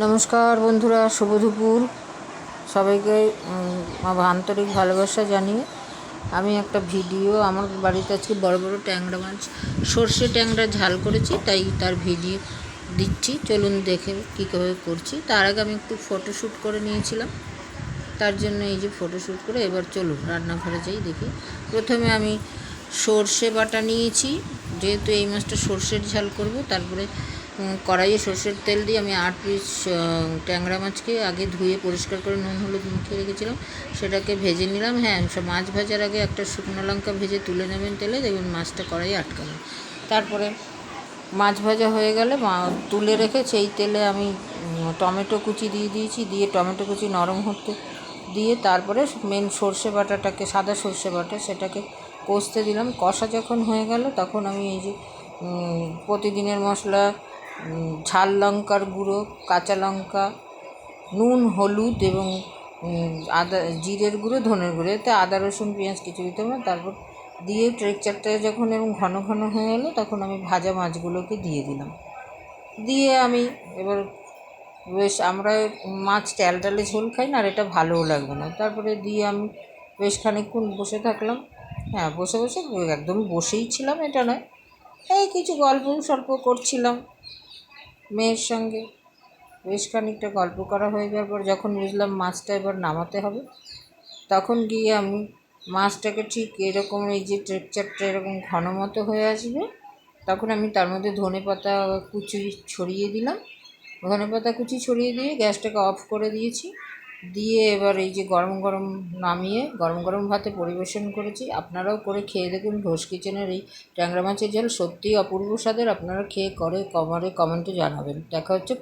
নমস্কার বন্ধুরা, শুভ দুপুর। সবাইকে আন্তরিক ভালোবাসা জানিয়ে আমি একটা ভিডিও, আমার বাড়িতে আজকে বড় বড় ট্যাংরা মাছ, সর্ষে ট্যাংরা ঝাল করেছি, তাই তার ভিডিও দিচ্ছি। চলুন দেখে কীভাবে করছি। তার আগে আমি একটু ফটোশ্যুট করে নিয়েছিলাম, তার জন্য এই যে ফটোশ্যুট করে এবার চলুন রান্নাঘরে যাই দেখি। প্রথমে আমি সর্ষে বাটা নিয়েছি, যেহেতু এই মাছটা সর্ষের ঝাল করব। তারপরে কড়াইয়ে সর্ষের তেল দিয়ে আমি 8 পিস ট্যাংরা মাছকে আগে ধুয়ে পরিষ্কার করে নুন হলুদ মুখিয়ে রেখেছিলাম, সেটাকে ভেজে নিলাম। হ্যাঁ, মাছ ভাজার আগে একটা শুকনো লঙ্কা ভেজে তুলে নেবেন তেলে, দেখবেন মাছটা কড়াইয়ে আটকানো। তারপরে মাছ ভাজা হয়ে গেলে তুলে রেখে সেই তেলে আমি টমেটো কুচি দিয়ে দিয়েছি, দিয়ে টমেটো কুচি নরম হতে দিয়ে তারপরে মেন সর্ষে বাটাটাকে, সাদা সর্ষে বাটা, সেটাকে কষতে দিলাম। কষা যখন হয়ে গেল তখন আমি এই যে প্রতিদিনের মশলা, ঝাল লঙ্কার গুঁড়ো, কাঁচা লঙ্কা, নুন হলুদ এবং আদা, জিরের গুঁড়ো, ধনের গুঁড়ো, এতে আদা রসুন পেঁয়াজ কিছু দিতে হবে না। তারপর দিয়ে টেক্সচারটা যখন এবং ঘন ঘন হয়ে এলো তখন আমি ভাজা মাছগুলোকে দিয়ে দিলাম। দিয়ে আমি এবার বেশ, আমরা মাছ ডালে ঝোল খাই না, আর এটা ভালোও লাগবে না। তারপরে দিয়ে আমি বেশ খানিকক্ষণ বসে থাকলাম। হ্যাঁ, বসে বসে একদম বসেই ছিলাম এটা নয়, এই কিছু গল্প সল্প করছিলাম মেয়ের সঙ্গে। বেশ খানিকটা গল্প করা হয়ে যাওয়ার পর যখন বুঝলাম মাছটা এবার নামাতে হবে, তখন গিয়ে আমি মাছটাকে ঠিক এরকম, এই যে টেক্সচারটা এরকম ঘন মতো হয়ে আসবে, তখন আমি তার মধ্যে ধনেপাতা কুচি ছড়িয়ে দিলাম। ধনেপাতা কুচি ছড়িয়ে দিয়ে গ্যাসটাকে অফ করে দিয়েছি। দিয়ে এবার এই যে গরম গরম নামিয়ে গরম গরম ভাতে পরিবেশন করেছি। আপনারাও করে খেয়ে দেখুন। ঘোষ কিচেনের এই ট্যাংরা মাছের ঝাল সত্যিই অপূর্ব স্বাদের। আপনারা খেয়ে কমেন্টে জানাবেন। দেখা হচ্ছে।